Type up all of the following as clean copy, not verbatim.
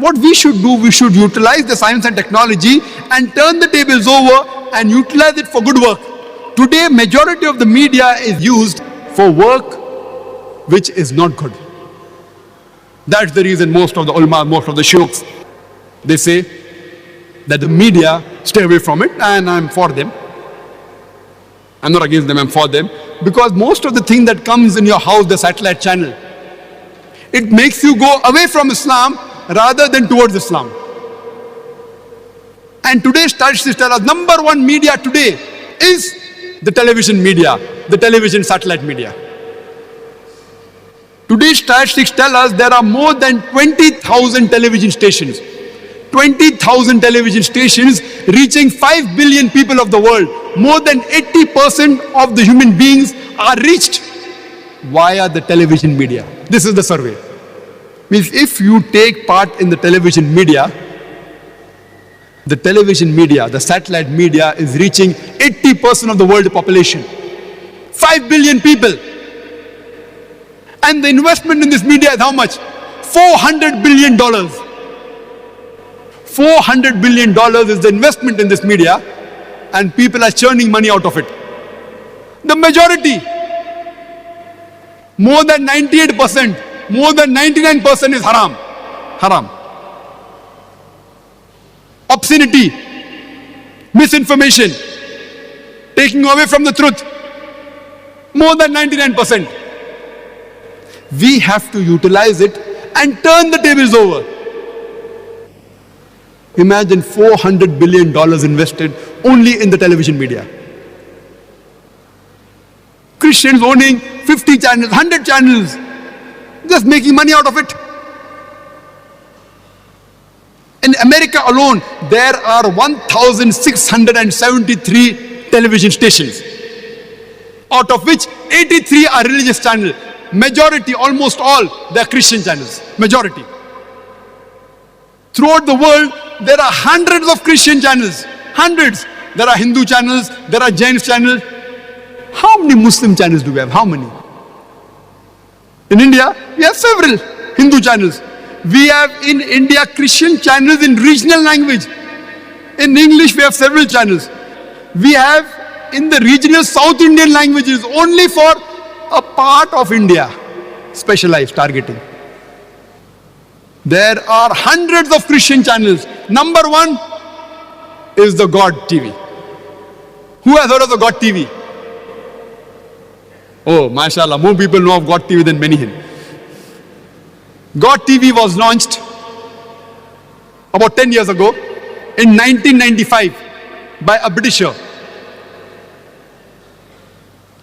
What we should do, we should utilize the science and technology and turn the tables over and utilize it for good work. Today, majority of the media is used for work which is not good. That's the reason most of the ulama, most of the sheikhs, they say that the media, stay away from it, and I'm for them. I'm not against them, I'm for them. Because most of the thing that comes in your house, the satellite channel, it makes you go away from Islam rather than towards Islam. And today's statistics tell us number one media today is the television media, the television satellite media. Today's statistics tell us there are more than 20,000 television stations. 20,000 television stations reaching 5 billion people of the world. More than 80% of the human beings are reached via the television media. This is the survey. Means if you take part in the television media, the satellite media is reaching 80% of the world population. 5 billion people. And the investment in this media is how much? $400 billion. $400 billion is the investment in this media, and people are churning money out of it. The majority, more than 98%, more than 99% is haram. Haram. Obscenity, misinformation, taking away from the truth. More than 99%. We have to utilize it and turn the tables over. Imagine $400 billion invested only in the television media. Christians owning 50 channels, 100 channels, just making money out of it. In America alone, there are 1,673 television stations, out of which 83 are religious channels. Majority, almost all, they are Christian channels. Majority. Throughout the world, there are hundreds of Christian channels. Hundreds. There are Hindu channels, there are Jain channels. How many Muslim channels do we have? How many? In India, we have several Hindu channels. We have in India Christian channels in regional language. In English, we have several channels. We have in the regional South Indian languages only for a part of India, specialized targeting. There are hundreds of Christian channels. Number one is the God TV. Who has heard of the God TV? Oh, mashallah, more people know of God TV than many here. God TV was launched about 10 years ago in 1995 by a Britisher.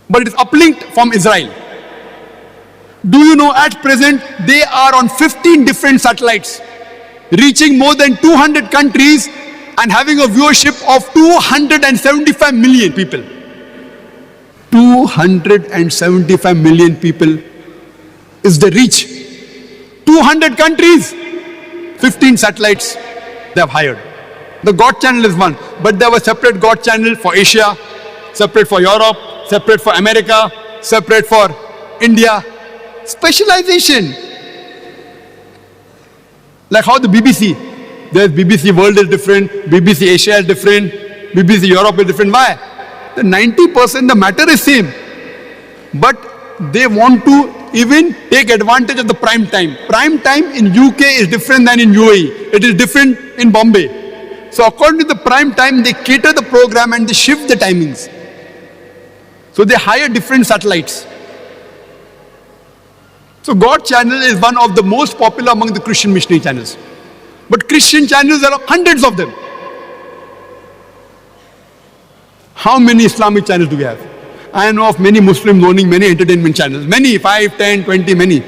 But it is uplinked from Israel. Do you know at present they are on 15 different satellites, reaching more than 200 countries and having a viewership of 275 million people. 275 million people is the reach. 200 countries, 15 satellites they have hired. The God channel is one, but there was separate God channel for Asia, separate for Europe, separate for America, separate for India. Specialization. Like how the BBC, there's BBC World is different, BBC Asia is different, BBC Europe is different. Why? The 90% the matter is same. But they want to even take advantage of the prime time. Prime time in UK is different than in UAE. It is different in Bombay. So according to the prime time, they cater the program and they shift the timings. So they hire different satellites. So God channel is one of the most popular among the Christian missionary channels. But Christian channels, there are hundreds of them. How many Islamic channels do we have? I know of many Muslims owning many entertainment channels. Many, 5, 10, 20, many.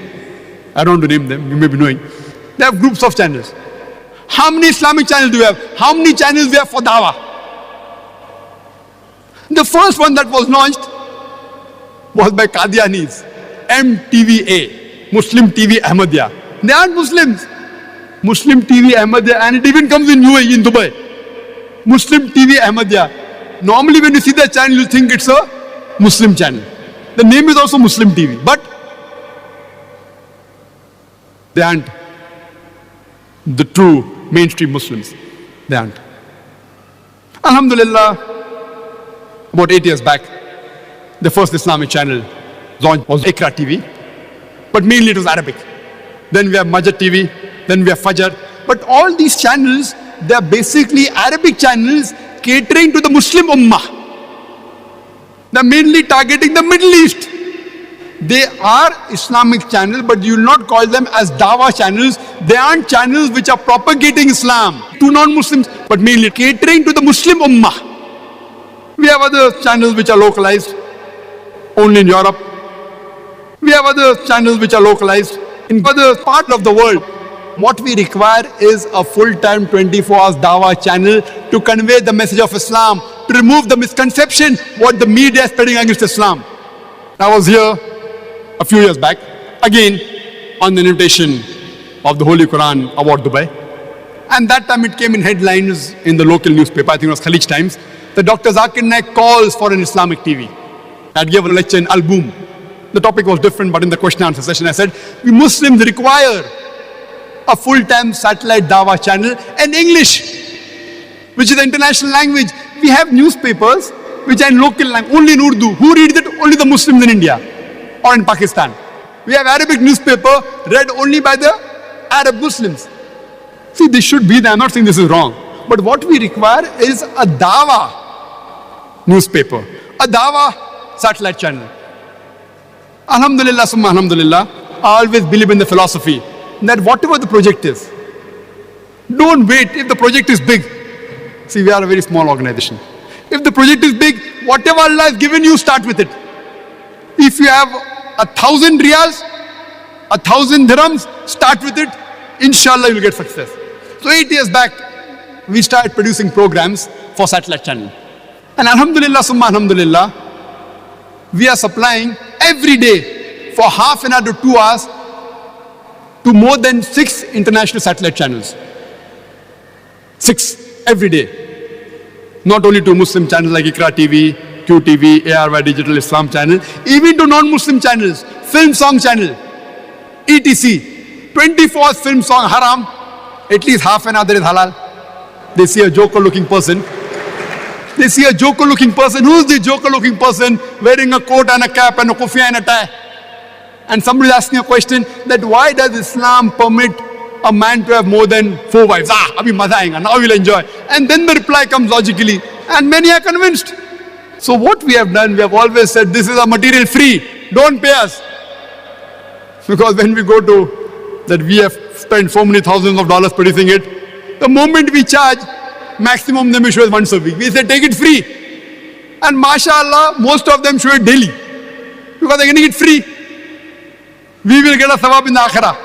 I don't want to name them, you may be knowing. They have groups of channels. How many Islamic channels do we have? How many channels we have for Dawah? The first one that was launched was by Qadianis, MTVA, Muslim TV Ahmadiyya. They aren't Muslims. Muslim TV Ahmadiyya, and it even comes in UAE, in Dubai. Muslim TV Ahmadiyya. Normally when you see that channel, you think it's a Muslim channel. The name is also Muslim TV, but they aren't. the true mainstream Muslims. They aren't. Alhamdulillah, about 8 years back, the first Islamic channel launched was Iqra TV, but mainly it was Arabic. Then we have Majid TV, then we have Fajr. But all these channels, they are basically Arabic channels catering to the Muslim Ummah. They are mainly targeting the Middle East. They are Islamic channels, but you will not call them as Dawah channels. They aren't channels which are propagating Islam to non-Muslims, but mainly catering to the Muslim Ummah. We have other channels which are localized only in Europe. We have other channels which are localized in other parts of the world. What we require is a full-time 24 hours Dawah channel to convey the message of Islam, to remove the misconception what the media is spreading against Islam. I was here a few years back, again on the invitation of the Holy Quran Award Dubai. And that time it came in headlines in the local newspaper, I think it was Khalij Times, that Dr. Zakir Naik calls for an Islamic TV. I had given a lecture in Al-Boom. The topic was different, but in the question and answer session I said, we Muslims require a full-time satellite Dawah channel in English, which is the international language. We have newspapers which are in local language, only in Urdu. Who reads it? Only the Muslims in India or in Pakistan. We have Arabic newspaper read only by the Arab Muslims. See, this should be there. I'm not saying this is wrong. But what we require is a Dawah newspaper, a Dawah satellite channel. Alhamdulillah, summa alhamdulillah, I always believe in the philosophy that whatever the project is, don't wait if the project is big. See, we are a very small organization. If the project is big, whatever Allah has given you, start with it. If you have 1,000 riyals, 1,000 dirhams, start with it. Inshallah, you will get success. So 8 years back, we started producing programs for satellite channel. And alhamdulillah, summa alhamdulillah, we are supplying every day for half an hour to 2 hours to more than 6 international satellite channels. 6 every day. Not only to Muslim channels like Iqra TV, QTV, ARY Digital Islam channel, even to non-Muslim channels, film song channel, ETC, 24 film song haram, at least half an hour there is halal. They see a joker looking person. They see a joker looking person. Who's the joker looking person wearing a coat and a cap and a kufiya and a tie? And somebody is asking a question that why does Islam permit a man to have more than 4 wives? Abhi maza aayega, now we'll enjoy. And then the reply comes logically. And many are convinced. So what we have done, we have always said this is a material free. Don't pay us. Because when we go to that we have spent so many thousands of dollars producing it, the moment we charge, maximum them show is once a week. We say take it free. And mashallah, most of them show it daily. Because they're getting it free. We will get a thawab in the akhirah.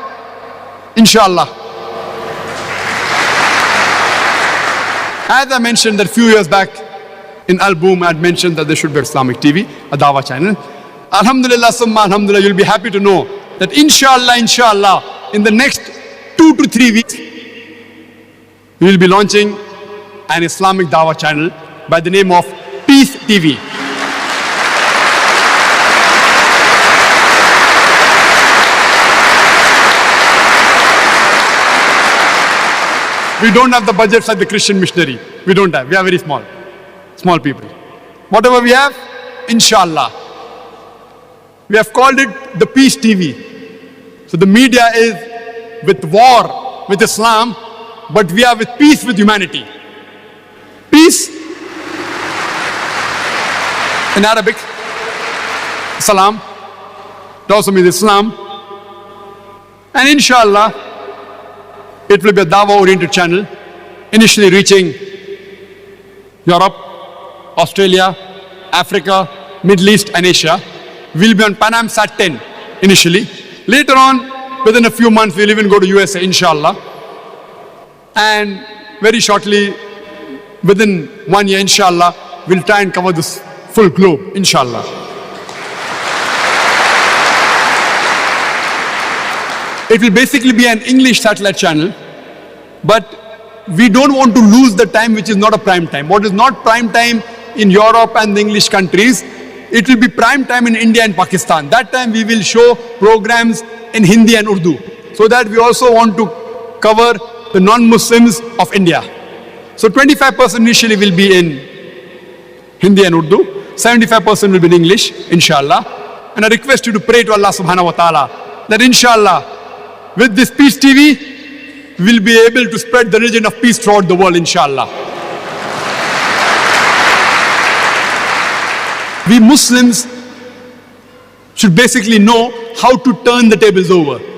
Inshallah. As I mentioned that few years back in Al-Boom, I had mentioned that there should be Islamic TV, a Dawah channel. Alhamdulillah, summa alhamdulillah, you'll be happy to know that inshallah, in the next 2 to 3 weeks, we will be launching an Islamic Dawah channel by the name of Peace TV. We don't have the budgets like the Christian missionary. We don't have. We are very small. Small people. Whatever we have, inshallah. We have called it the Peace TV. So the media is with war with Islam, but we are with peace with humanity. Peace in Arabic, salam. It also means Islam. And inshallah, it will be a Dawah-oriented channel, initially reaching Europe, Australia, Africa, Middle East and Asia. We'll be on Pan Am Sat 10 initially. Later on, within a few months, we'll even go to USA, inshallah. And very shortly, within 1 year, inshallah, we'll try and cover this full globe, inshallah. It will basically be an English satellite channel, but we don't want to lose the time which is not a prime time. What is not prime time in Europe and the English countries, it will be prime time in India and Pakistan. That time we will show programs in Hindi and Urdu. So that we also want to cover the non-Muslims of India. So 25% initially will be in Hindi and Urdu, 75% will be in English, inshallah. And I request you to pray to Allah subhanahu wa ta'ala that inshallah, with this Peace TV, we'll be able to spread the religion of peace throughout the world, inshallah. We Muslims should basically know how to turn the tables over.